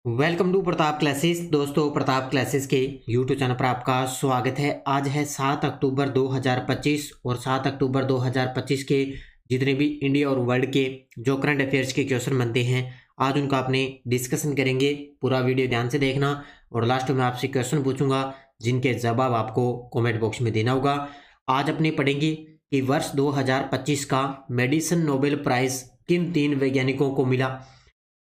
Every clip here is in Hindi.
Welcome to Pratap classes. दोस्तों, प्रताप क्लासेस के यूट्यूब चैनल पर आपका स्वागत है। आज है 7 अक्टूबर 2025 और 7 अक्टूबर 2025 के जितने भी इंडिया और वर्ल्ड के जो करंट अफेयर्स के क्वेश्चन बनते हैं, आज उनका अपने डिस्कशन करेंगे। पूरा वीडियो ध्यान से देखना और लास्ट में आपसे क्वेश्चन पूछूंगा जिनके जवाब आपको कॉमेंट बॉक्स में देना होगा। आज अपने पढ़ेंगे कि वर्ष 2025 का मेडिसिन नोबेल प्राइज किन 3 वैज्ञानिकों को मिला।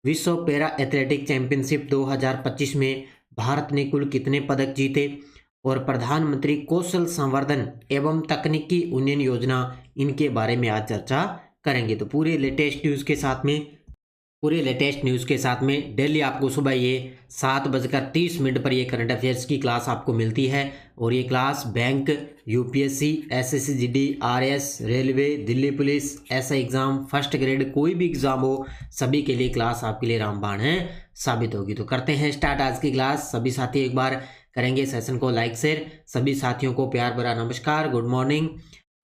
विश्व पैरा एथलेटिक चैंपियनशिप 2025 में भारत ने कुल कितने पदक जीते और प्रधानमंत्री कौशल संवर्धन एवं तकनीकी उन्नयन योजना, इनके बारे में आज चर्चा करेंगे। तो पूरे लेटेस्ट न्यूज़ के साथ में डेली आपको सुबह ये 7:30 पर ये करंट अफेयर्स की क्लास आपको मिलती है। और ये class bank, UPSC, SSC, RS, railway, Delhi police, ऐसा एग्ज़ाम, फर्स्ट ग्रेड, कोई भी एग्ज़ाम हो, सभी के लिए क्लास आपके लिए रामबाण है साबित होगी। तो करते हैं स्टार्ट आज की क्लास। सभी साथी एक बार करेंगे सेशन को लाइक शेयर। सभी साथियों को प्यार भरा नमस्कार, गुड मॉर्निंग।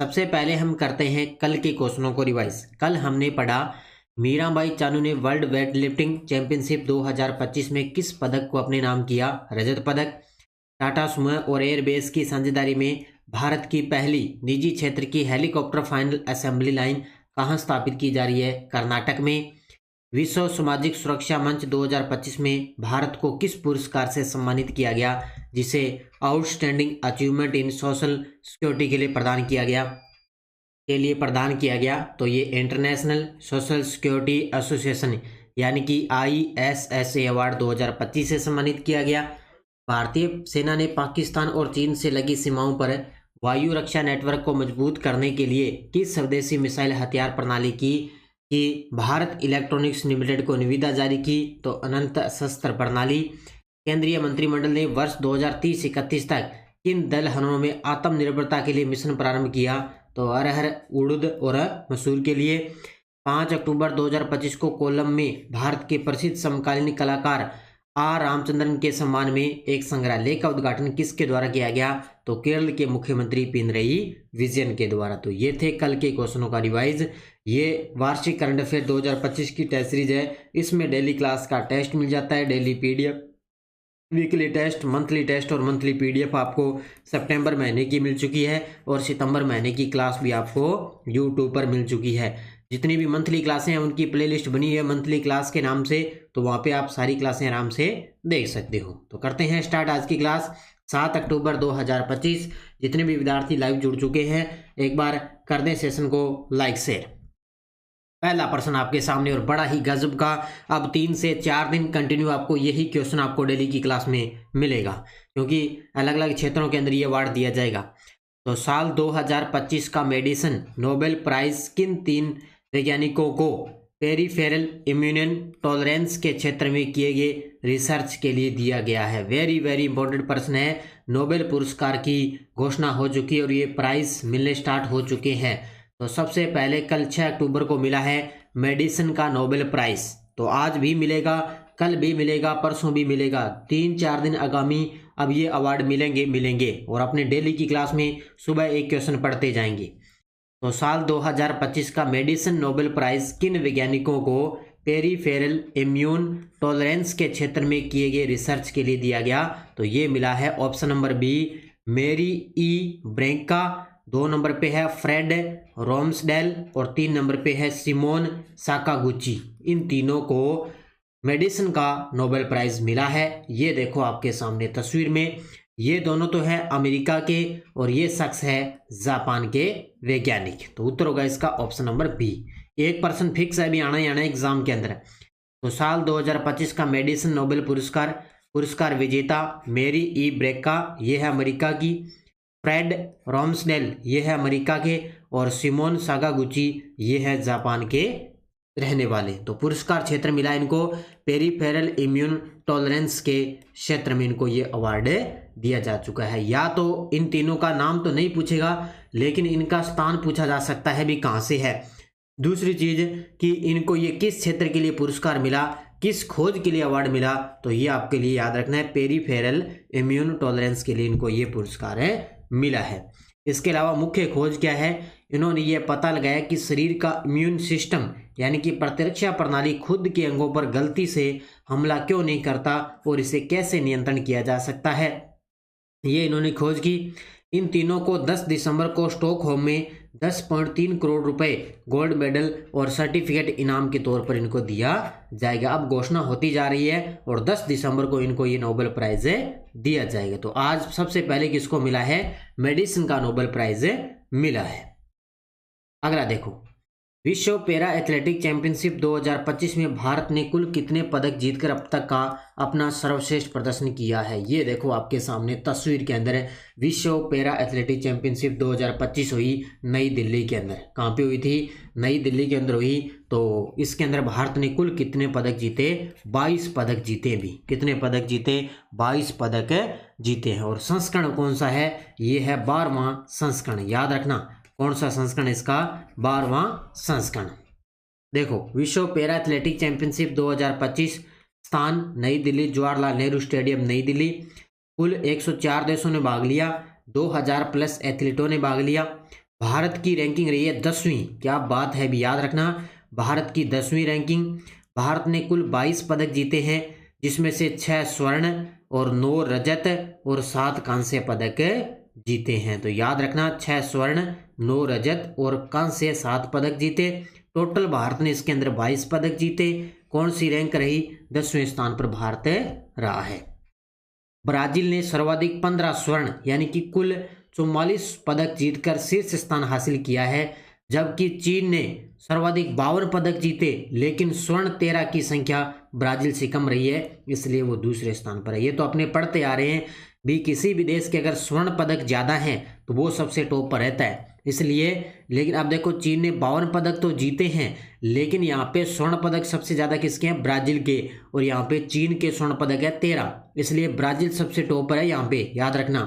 सबसे पहले हम करते हैं कल के क्वेश्चनों को रिवाइज। कल हमने पढ़ा मीराबाई चानू ने वर्ल्ड वेट लिफ्टिंग चैंपियनशिप 2025 में किस पदक को अपने नाम किया? रजत पदक। टाटा सुमो और एयरबेस की साझेदारी में भारत की पहली निजी क्षेत्र की हेलीकॉप्टर फाइनल असेंबली लाइन कहाँ स्थापित की जा रही है? कर्नाटक में। विश्व सामाजिक सुरक्षा मंच 2025 में भारत को किस पुरस्कार से सम्मानित किया गया, जिसे outstanding achievement in social security के लिए प्रदान किया गया? तो ये इंटरनेशनल सोशल सिक्योरिटी एसोसिएशन यानी कि ISSA अवार्ड 2025 से सम्मानित किया गया। भारतीय सेना ने पाकिस्तान और चीन से लगी सीमाओं पर वायु रक्षा नेटवर्क को मजबूत करने के लिए किस स्वदेशी मिसाइल हथियार प्रणाली की भारत इलेक्ट्रॉनिक्स लिमिटेड को निविदा जारी की? तो अनंत शस्त्र प्रणाली। केंद्रीय मंत्रिमंडल ने वर्ष 2030-31 तक किन दलहनों में आत्मनिर्भरता के लिए मिशन प्रारंभ किया? तो अरहर, उड़द और मसूर के लिए। 5 अक्टूबर 2025 को कोल्लम में भारत के प्रसिद्ध समकालीन कलाकार आर रामचंद्रन के सम्मान में एक संग्रहालय का उद्घाटन किसके द्वारा किया गया? तो केरल के मुख्यमंत्री पिनरई विजयन के द्वारा। तो ये थे कल के क्वेश्चनों का रिवाइज। ये वार्षिक करंट अफेयर 2025 की टेस्ट सीरीज है। इसमें डेली क्लास का टेस्ट मिल जाता है, daily PDF, weekly test, monthly test और मंथली पीडीएफ आपको सितंबर महीने की मिल चुकी है और सितंबर महीने की क्लास भी आपको यूट्यूब पर मिल चुकी है। जितनी भी मंथली क्लासें हैं उनकी प्लेलिस्ट बनी है मंथली क्लास के नाम से, तो वहाँ पे आप सारी क्लासें आराम से देख सकते हो। तो करते हैं स्टार्ट आज की क्लास। 7 अक्टूबर 2025। जितने भी विद्यार्थी लाइव जुड़ चुके हैं एक बार कर दें सेशन को लाइक शेयर। पहला प्रश्न आपके सामने और बड़ा ही गजब का। अब 3 से 4 दिन कंटिन्यू आपको यही क्वेश्चन आपको डेली की क्लास में मिलेगा, क्योंकि अलग अलग क्षेत्रों के अंदर ये अवार्ड दिया जाएगा। तो साल 2025 का मेडिसिन नोबेल प्राइज किन 3 वैज्ञानिकों को पेरिफेरल इम्यून टॉलरेंस के क्षेत्र में किए गए रिसर्च के लिए दिया गया है? वेरी वेरी इंपॉर्टेंट प्रश्न है। नोबेल पुरस्कार की घोषणा हो चुकी है और ये प्राइज मिलने स्टार्ट हो चुके हैं। तो सबसे पहले कल 6 अक्टूबर को मिला है मेडिसिन का नोबेल प्राइज। तो आज भी मिलेगा, कल भी मिलेगा, परसों भी मिलेगा। 3-4 दिन आगामी अब ये अवार्ड मिलेंगे और अपने डेली की क्लास में सुबह एक क्वेश्चन पढ़ते जाएंगे। तो साल 2025 का मेडिसिन नोबेल प्राइज किन वैज्ञानिकों को पेरिफेरल इम्यून टॉलरेंस के क्षेत्र में किए गए रिसर्च के लिए दिया गया? तो ये मिला है ऑप्शन नंबर बी, मेरी ई ब्रेंका। 2 नंबर पे है फ्रेड रोम्सडेल और 3 नंबर पे है सिमोन साकागुची। इन तीनों को मेडिसिन का नोबेल प्राइज मिला है। ये देखो आपके सामने तस्वीर में, ये दोनों तो है अमेरिका के और ये शख्स है जापान के वैज्ञानिक। तो उत्तर होगा इसका ऑप्शन नंबर बी। 1% फिक्स है, अभी आना ही आना एग्जाम के अंदर। तो साल 2025 का मेडिसिन नोबेल पुरस्कार विजेता मेरी ई ब्रेका, ये है अमेरिका की। फ्रेड रोम्सडेल, ये है अमेरिका के। और सिमोन साकागुची, ये है जापान के रहने वाले। तो पुरस्कार क्षेत्र मिला इनको पेरिफेरल इम्यून टॉलरेंस के क्षेत्र में इनको ये अवार्ड दिया जा चुका है। या तो इन तीनों का नाम तो नहीं पूछेगा, लेकिन इनका स्थान पूछा जा सकता है भी कहाँ से है। दूसरी चीज कि इनको ये किस क्षेत्र के लिए पुरस्कार मिला, किस खोज के लिए अवार्ड मिला, तो ये आपके लिए याद रखना है। पेरिफेरल इम्यून टॉलरेंस के लिए इनको ये पुरस्कार मिला है। इसके अलावा मुख्य खोज क्या है? इन्होंने ये पता लगाया कि शरीर का इम्यून सिस्टम यानी कि प्रतिरक्षा प्रणाली खुद के अंगों पर गलती से हमला क्यों नहीं करता और इसे कैसे नियंत्रण किया जा सकता है, ये इन्होंने खोज की। इन तीनों को 10 दिसंबर को स्टॉकहोम में 10.3 करोड़ रुपए गोल्ड मेडल और सर्टिफिकेट इनाम के तौर पर इनको दिया जाएगा। अब घोषणा होती जा रही है और 10 दिसंबर को इनको ये नोबेल प्राइज दिया जाएगा। तो आज सबसे पहले किसको मिला है, मेडिसिन का नोबेल प्राइज मिला है। अगला देखो, विश्व पैरा एथलेटिक चैंपियनशिप 2025 में भारत ने कुल कितने पदक जीतकर अब तक का अपना सर्वश्रेष्ठ प्रदर्शन किया है। ये देखो आपके सामने तस्वीर के अंदर है। विश्व पैरा एथलेटिक चैंपियनशिप 2025 हुई नई दिल्ली के अंदर। कहाँ पे हुई थी, नई दिल्ली के अंदर हुई। तो इसके अंदर भारत ने कुल कितने पदक जीते, 22 पदक जीते भी। कितने पदक जीते, 22 पदक जीते हैं। और संस्करण कौन सा है, ये है 12वां संस्करण। याद रखना कौन सा संस्करण, इसका 12वां संस्करण। देखो, विश्व पैरा एथलेटिक चैंपियनशिप 2025, स्थान नई दिल्ली, जवाहरलाल नेहरू स्टेडियम नई दिल्ली। कुल 104 देशों ने भाग लिया, 2000 प्लस एथलीटों ने भाग लिया। भारत की रैंकिंग रही है 10वीं। क्या बात है भी, याद रखना भारत की 10वीं रैंकिंग। भारत ने कुल 22 पदक जीते हैं, जिसमें से 6 स्वर्ण और 9 रजत और 7 कांस्य पदक जीते हैं। तो याद रखना 6 स्वर्ण, 9 रजत और कांस्य 7 पदक जीते। टोटल भारत ने इसके अंदर 22 पदक जीते। कौन सी रैंक रही, 10वें स्थान पर भारत रहा है। ब्राजील ने सर्वाधिक 15 स्वर्ण यानी कि कुल 44 पदक जीतकर शीर्ष स्थान हासिल किया है, जबकि चीन ने सर्वाधिक 52 पदक जीते, लेकिन स्वर्ण 13 की संख्या ब्राजील से कम रही है, इसलिए वो दूसरे स्थान पर है। ये तो अपने पढ़ते आ रहे हैं भी, किसी भी देश के अगर स्वर्ण पदक ज़्यादा हैं तो वो सबसे टॉप पर रहता है, इसलिए। लेकिन अब देखो, चीन ने 52 पदक तो जीते हैं, लेकिन यहाँ पे स्वर्ण पदक सबसे ज़्यादा किसके हैं, ब्राजील के। और यहाँ पे चीन के स्वर्ण पदक है 13, इसलिए ब्राजील सबसे टॉप पर है यहाँ पे, याद रखना,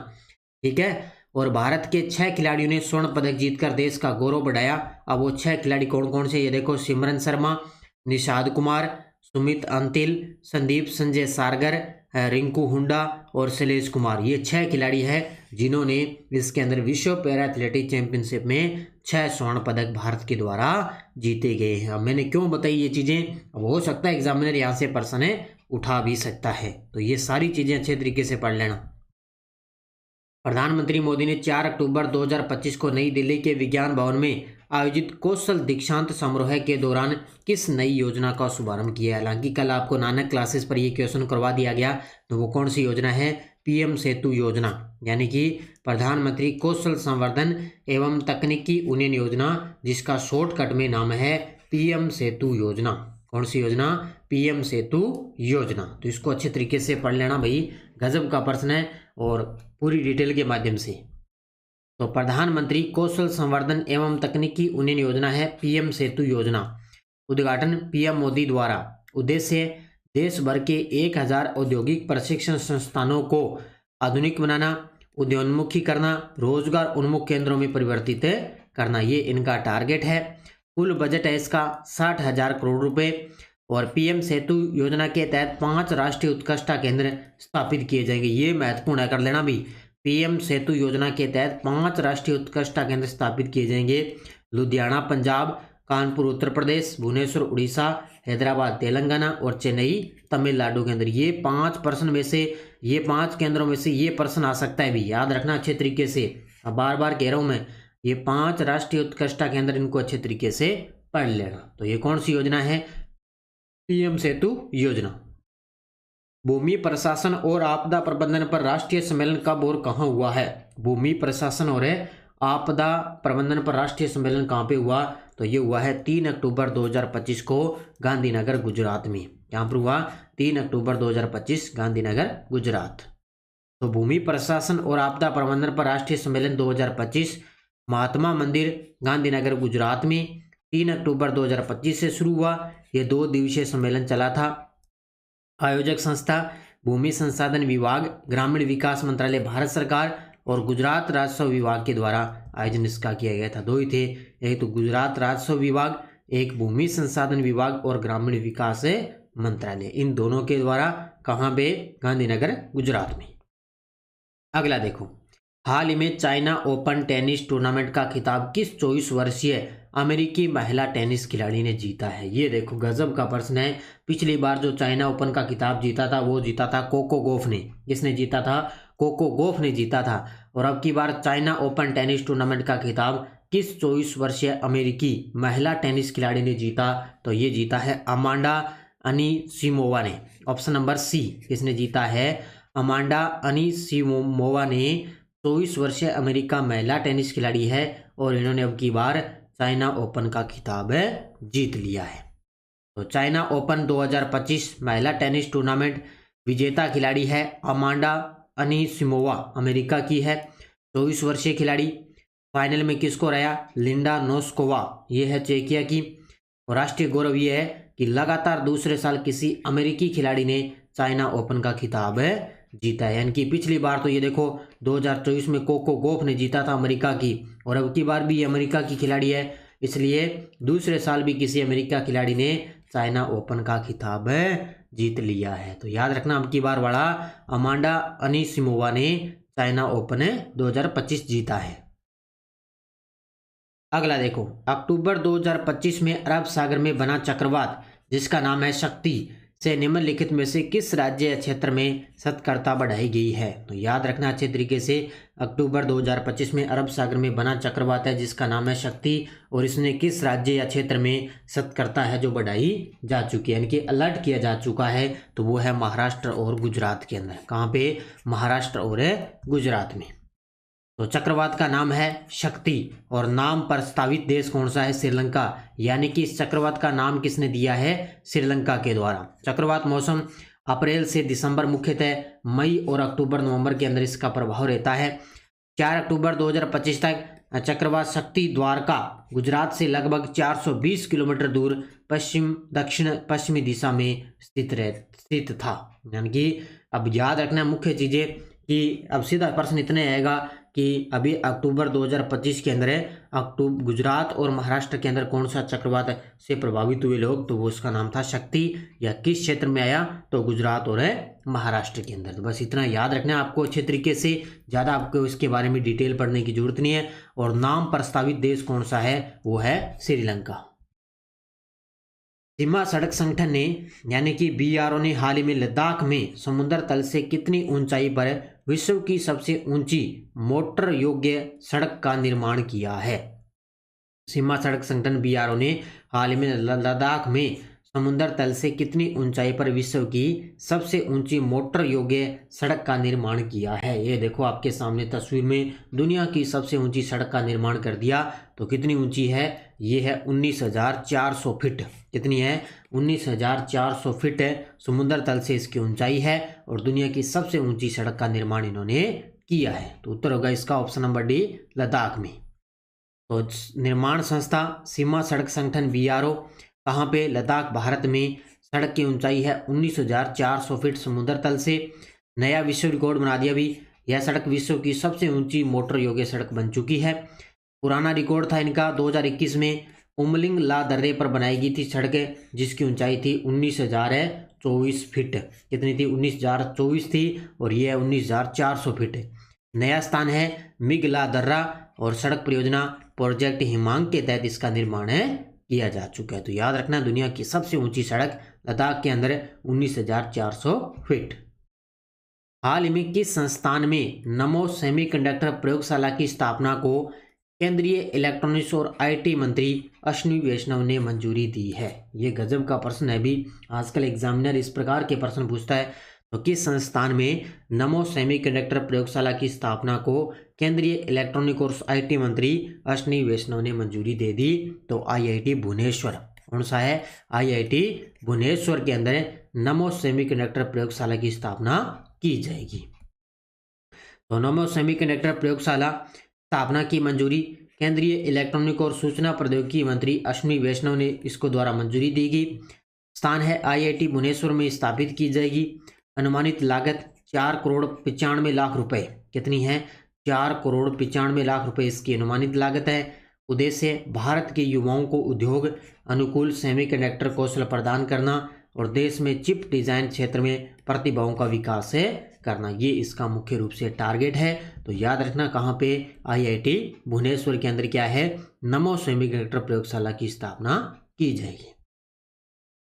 ठीक है। और भारत के 6 खिलाड़ियों ने स्वर्ण पदक जीतकर देश का गौरव बढ़ाया। अब वो 6 खिलाड़ी कौन कौन से, ये देखो, सिमरन शर्मा, निषाद कुमार, सुमित अंतिल, संदीप संजय सारगर, रिंकू हुड्डा और शैलेश कुमार। ये 6 खिलाड़ी हैं जिन्होंने इसके अंदर विश्व पैरा एथलेटिक चैंपियनशिप में 6 स्वर्ण पदक भारत के द्वारा जीते गए हैं। अब मैंने क्यों बताई ये चीज़ें, अब हो सकता है एग्जामिनर यहाँ से प्रश्न उठा भी सकता है, तो ये सारी चीज़ें अच्छे तरीके से पढ़ लेना। प्रधानमंत्री मोदी ने 4 अक्टूबर 2025 को नई दिल्ली के विज्ञान भवन में आयोजित कौशल दीक्षांत समारोह के दौरान किस नई योजना का शुभारंभ किया। हालांकि कल आपको नानक क्लासेस पर ये क्वेश्चन करवा दिया गया, तो वो कौन सी योजना है, पीएम सेतु योजना, यानी कि प्रधानमंत्री कौशल संवर्धन एवं तकनीकी उन्नयन योजना, जिसका शॉर्टकट में नाम है पीएम सेतु योजना। कौन सी योजना, पीएम सेतु योजना। तो इसको अच्छे तरीके से पढ़ लेना भाई, गजब का प्रश्न है और पूरी डिटेल के माध्यम से। तो प्रधानमंत्री कौशल संवर्धन एवं तकनीकी उन्नयन योजना है पीएम सेतु योजना। उद्घाटन पीएम मोदी द्वारा। उद्देश्य देश भर के 1000 औद्योगिक प्रशिक्षण संस्थानों को आधुनिक बनाना, उद्योन्मुखी करना, रोजगार उन्मुख केंद्रों में परिवर्तित करना, ये इनका टारगेट है। कुल बजट है इसका 60,000 करोड़ रुपए। और पीएम सेतु योजना के तहत 5 राष्ट्रीय उत्कृष्टता केंद्र स्थापित किए जाएंगे। ये महत्वपूर्ण है, कर लेना भी। पीएम सेतु योजना के तहत 5 राष्ट्रीय उत्कृष्टता केंद्र स्थापित किए जाएंगे। लुधियाना पंजाब, कानपुर उत्तर प्रदेश, भुवनेश्वर उड़ीसा, हैदराबाद तेलंगाना और चेन्नई तमिलनाडु के अंदर। ये 5 प्रश्न में से, ये 5 केंद्रों में से ये प्रश्न आ सकता है भी, याद रखना अच्छे तरीके से। अब बार बार कह रहा हूँ मैं, ये 5 राष्ट्रीय उत्कृष्टता केंद्र, इनको अच्छे तरीके से पढ़ लेना। तो ये कौन सी योजना है, पीएम सेतु योजना। भूमि प्रशासन और आपदा प्रबंधन पर राष्ट्रीय सम्मेलन कब और कहां हुआ है। भूमि प्रशासन और आपदा प्रबंधन पर राष्ट्रीय सम्मेलन कहां पे हुआ, तो ये हुआ है 3 अक्टूबर 2025 को गांधीनगर गुजरात में। यहाँ पर हुआ 3 अक्टूबर 2025 गांधीनगर गुजरात। तो भूमि प्रशासन और आपदा प्रबंधन पर राष्ट्रीय सम्मेलन 2025 महात्मा मंदिर गांधीनगर गुजरात में 3 अक्टूबर 2025 से शुरू हुआ। ये 2 दिवसीय सम्मेलन चला था। आयोजक संस्था भूमि संसाधन विभाग, ग्रामीण विकास मंत्रालय भारत सरकार और गुजरात राजस्व विभाग के द्वारा आयोजन इसका किया गया था। 2 ही थे, एक तो गुजरात राजस्व विभाग, एक भूमि संसाधन विभाग और ग्रामीण विकास मंत्रालय, इन दोनों के द्वारा कहाँ पे, गांधीनगर गुजरात में। अगला देखो, हाल ही में चाइना ओपन टेनिस टूर्नामेंट का खिताब किस 24 वर्षीय अमेरिकी महिला टेनिस खिलाड़ी ने जीता है? ये देखो गजब का प्रश्न है। पिछली बार जो चाइना ओपन का खिताब जीता था वो जीता था कोको गॉफ ने। किसने जीता था? कोको गॉफ ने जीता था। और अब की बार चाइना ओपन टेनिस टूर्नामेंट का खिताब किस 24 वर्षीय अमेरिकी महिला टेनिस खिलाड़ी ने जीता? तो ये जीता है अमांडा अनीसिमोवा ने। Option number C. किसने जीता है? अमांडा अनीसिमोवा ने 24 वर्षीय अमेरिका महिला टेनिस खिलाड़ी है और इन्होंने अब की बार चाइना ओपन का खिताब जीत लिया है। तो चाइना ओपन 2025 महिला टेनिस टूर्नामेंट विजेता खिलाड़ी है अमांडा अनीसिमोवा, अमेरिका की है, 24 वर्षीय खिलाड़ी। फाइनल में किसको हराया? लिंडा नोस्कोवा, ये है चेकिया की। और राष्ट्रीय गौरव ये है कि लगातार दूसरे साल किसी अमेरिकी खिलाड़ी ने चाइना ओपन का खिताब जीता है। यानी कि पिछली बार तो ये देखो 2024 में कोको गॉफ ने जीता था अमेरिका की, और अब की बार भी ये अमेरिका की खिलाड़ी है, इसलिए दूसरे साल भी किसी अमेरिका खिलाड़ी ने चाइना ओपन का खिताब जीत लिया है। तो याद रखना अब की बार वाला अमांडा अनीसिमोवा ने चाइना ओपन 2025 जीता है। अगला देखो, अक्टूबर 2025 में अरब सागर में बना चक्रवात जिसका नाम है शक्ति से निम्नलिखित में से किस राज्य या क्षेत्र में सतर्कता बढ़ाई गई है? तो याद रखना अच्छे तरीके से, अक्टूबर 2025 में अरब सागर में बना चक्रवात है जिसका नाम है शक्ति, और इसने किस राज्य या क्षेत्र में सतर्कता है जो बढ़ाई जा चुकी है, यानी कि अलर्ट किया जा चुका है, तो वो है महाराष्ट्र और गुजरात के अंदर। कहाँ पे? महाराष्ट्र और गुजरात में। तो चक्रवात का नाम है शक्ति और नाम प्रस्तावित देश कौन सा है? श्रीलंका। यानी कि इस चक्रवात का नाम किसने दिया है? श्रीलंका के द्वारा। चक्रवात मौसम अप्रैल से दिसंबर, मुख्यतः मई और अक्टूबर नवंबर के अंदर इसका प्रभाव रहता है। 4 अक्टूबर 2025 तक चक्रवात शक्ति द्वारका गुजरात से लगभग 420 किलोमीटर दूर पश्चिम दक्षिण पश्चिमी दिशा में स्थित था। यानी कि अब याद रखना मुख्य चीजें कि अब सीधा प्रश्न इतने आएगा कि अभी अक्टूबर 2025 के अंदर गुजरात और महाराष्ट्र के अंदर कौन सा चक्रवात से प्रभावित हुए लोग, तो वो उसका नाम था शक्ति। या किस क्षेत्र में आया? तो गुजरात और महाराष्ट्र के अंदर। तो बस इतना याद रखना आपको अच्छे तरीके से, ज़्यादा आपको इसके बारे में डिटेल पढ़ने की जरूरत नहीं है। और नाम प्रस्तावित देश कौन सा है? वो है श्रीलंका। सीमा सड़क संगठन ने यानी कि BRO ने हाल ही में लद्दाख में समुद्र तल से कितनी ऊंचाई पर विश्व की सबसे ऊंची मोटर योग्य सड़क का निर्माण किया है? सीमा सड़क संगठन BRO ने हाल ही में लद्दाख में समुद्र तल से कितनी ऊंचाई पर विश्व की सबसे ऊंची मोटर योग्य सड़क का निर्माण किया है? ये देखो आपके सामने तस्वीर में दुनिया की सबसे ऊंची सड़क का निर्माण कर दिया। तो कितनी ऊंची है? ये है 19,400 फीट। कितनी है? 19,400 फीट समुद्र तल से इसकी ऊंचाई है और दुनिया की सबसे ऊंची सड़क का निर्माण इन्होंने किया है। तो उत्तर होगा इसका ऑप्शन नंबर डी, लद्दाख में। तो निर्माण संस्था सीमा सड़क संगठन BRO कहाँ पे? लद्दाख भारत में। सड़क की ऊंचाई है 19,400 फीट समुद्र तल से। नया विश्व रिकॉर्ड बना दिया भी। यह सड़क विश्व की सबसे ऊंची मोटर योग्य सड़क बन चुकी है। पुराना रिकॉर्ड था इनका 2021 में उमलिंग ला दर्रे पर बनाई गई थी सड़क, जिसकी ऊंचाई थी 19,024 फीट। कितनी थी? 19,024 थी और यह है 19,400 फीट। नया स्थान है मिगला दर्रा और सड़क परियोजना प्रोजेक्ट हिमांग के तहत इसका निर्माण किया जा चुका है। तो याद रखना दुनिया की सबसे ऊंची सड़क लद्दाख के अंदर 19,400 फीट। हाल ही में किस संस्थान में नमो सेमीकंडक्टर प्रयोगशाला की स्थापना को केंद्रीय इलेक्ट्रॉनिक्स और IT मंत्री अश्विनी वैष्णव ने मंजूरी दी है? ये गजब का प्रश्न है भी, आजकल एग्जामिनर इस प्रकार के प्रश्न पूछता है। तो किस संस्थान में नमो सेमीकंडक्टर प्रयोगशाला की स्थापना को केंद्रीय इलेक्ट्रॉनिक और IT मंत्री अश्विनी वैष्णव ने मंजूरी दे दी? तो IIT भुवनेश्वर। कौन सा है? IIT भुवनेश्वर के अंदर नमो सेमीकंडक्टर प्रयोगशाला की स्थापना की जाएगी। तो नमो सेमीकंडक्टर प्रयोगशाला स्थापना की मंजूरी केंद्रीय इलेक्ट्रॉनिक और सूचना प्रौद्योगिकी मंत्री अश्विनी वैष्णव ने इसको द्वारा मंजूरी दी गई। स्थान है IIT भुवनेश्वर में स्थापित की जाएगी। अनुमानित लागत 4,95,00,000 रुपए। कितनी है? 4,95,00,000 रुपए इसकी अनुमानित लागत है। उद्देश्य भारत के युवाओं को उद्योग अनुकूल सेमीकंडक्टर कौशल प्रदान करना और देश में चिप डिजाइन क्षेत्र में प्रतिभाओं का विकास करना, ये इसका मुख्य रूप से टारगेट है। तो याद रखना कहाँ पे, IIT भुवनेश्वर के अंदर क्या है, नमो सेमीकंडक्टर प्रयोगशाला की स्थापना की जाएगी।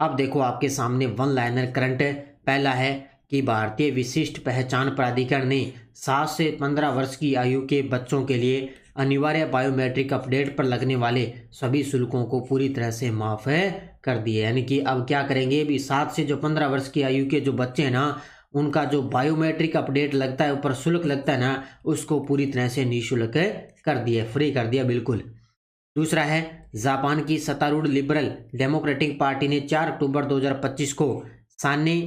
अब देखो आपके सामने वन लाइनर करंट पहला है कि भारतीय विशिष्ट पहचान प्राधिकरण ने 7 से 15 वर्ष की आयु के बच्चों के लिए अनिवार्य बायोमेट्रिक अपडेट पर लगने वाले सभी शुल्कों को पूरी तरह से माफ कर दिए। यानी कि अब क्या करेंगे, भी 7 से जो 15 वर्ष की आयु के जो बच्चे हैं ना, उनका जो बायोमेट्रिक अपडेट लगता है, ऊपर शुल्क लगता है ना, उसको पूरी तरह से निःशुल्क कर दिया, फ्री कर दिया बिल्कुल। दूसरा है, जापान की सत्तारूढ़ लिबरल डेमोक्रेटिक पार्टी ने 4 अक्टूबर 2025 को साने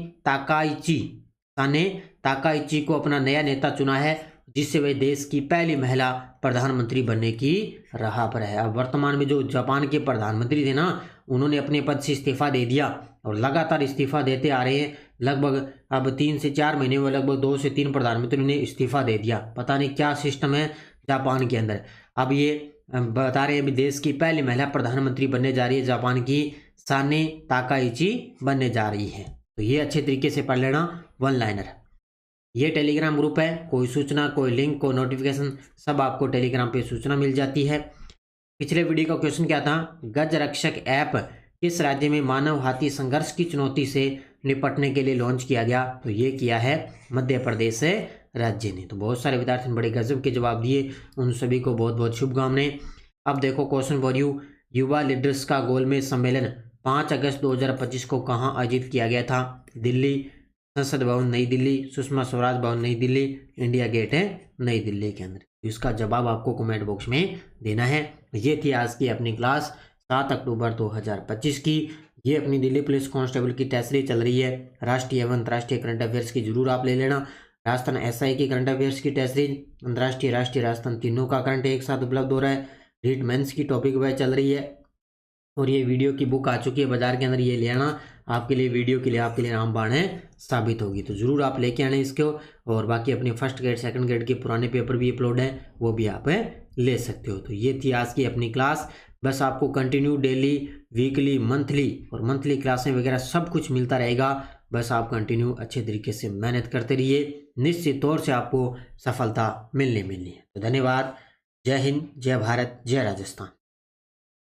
ताकाइची को अपना नया नेता चुना है, जिससे वे देश की पहली महिला प्रधानमंत्री बनने की राह पर है। अब वर्तमान में जो जापान के प्रधानमंत्री थे ना, उन्होंने अपने पद से इस्तीफा दे दिया और लगातार इस्तीफा देते आ रहे हैं। लगभग अब 3 से 4 महीने में लगभग 2 से 3 प्रधानमंत्री ने इस्तीफा दे दिया। पता नहीं क्या सिस्टम है जापान के अंदर। अब ये बता रहे हैं अभी देश की पहली महिला प्रधानमंत्री बनने जा रही है, जापान की साने ताकाइची बनने जा रही है। तो ये अच्छे तरीके से पढ़ लेना वन लाइनर। ये टेलीग्राम ग्रुप है, कोई सूचना, कोई लिंक, कोई नोटिफिकेशन सब आपको टेलीग्राम पे सूचना मिल जाती है। पिछले वीडियो का क्वेश्चन क्या था, गज रक्षक ऐप किस राज्य में मानव हाथी संघर्ष की चुनौती से निपटने के लिए लॉन्च किया गया, तो ये किया है मध्य प्रदेश राज्य ने। तो बहुत सारे विद्यार्थी ने बड़े गजब के जवाब दिए, उन सभी को बहुत बहुत शुभकामनाएं। अब देखो क्वेश्चन फॉर यू, युवा लीडर्स का गोलमेज सम्मेलन 5 अगस्त 2025 को कहाँ आयोजित किया गया था, दिल्ली, संसद भवन नई दिल्ली, सुषमा स्वराज भवन नई दिल्ली, इंडिया गेट है नई दिल्ली के अंदर। इसका जवाब आपको कमेंट बॉक्स में देना है। ये थी आज की अपनी क्लास 7 अक्टूबर 2025 की। ये अपनी दिल्ली पुलिस कांस्टेबल की टेस्ट सीरीज चल रही है, राष्ट्रीय एवं अंतर्राष्ट्रीय करंट अफेयर्स की जरूर आप ले लेना। राजस्थान SI की करंट अफेयर्स की टेस्ट सीरीज, अंतर्राष्ट्रीय राष्ट्रीय राजस्थान तीनों का करंट एक साथ उपलब्ध हो रहा है। रीट मेंस की टॉपिक वाइज चल रही है और ये वीडियो की बुक आ चुकी है बाजार के अंदर, ये लेना आपके लिए, वीडियो के लिए आपके लिए रामबाण है साबित होगी। तो जरूर आप लेके आने इसको। और बाकी अपने फर्स्ट ग्रेड सेकंड ग्रेड के पुराने पेपर भी अपलोड हैं, वो भी आप ले सकते हो। तो ये थी आज की अपनी क्लास। बस आपको कंटिन्यू डेली, वीकली, मंथली और मंथली क्लासें वगैरह सब कुछ मिलता रहेगा। बस आप कंटिन्यू अच्छे तरीके से मेहनत करते रहिए, निश्चित तौर से आपको सफलता मिलनी है। तो धन्यवाद। जय हिंद, जय भारत, जय राजस्थान।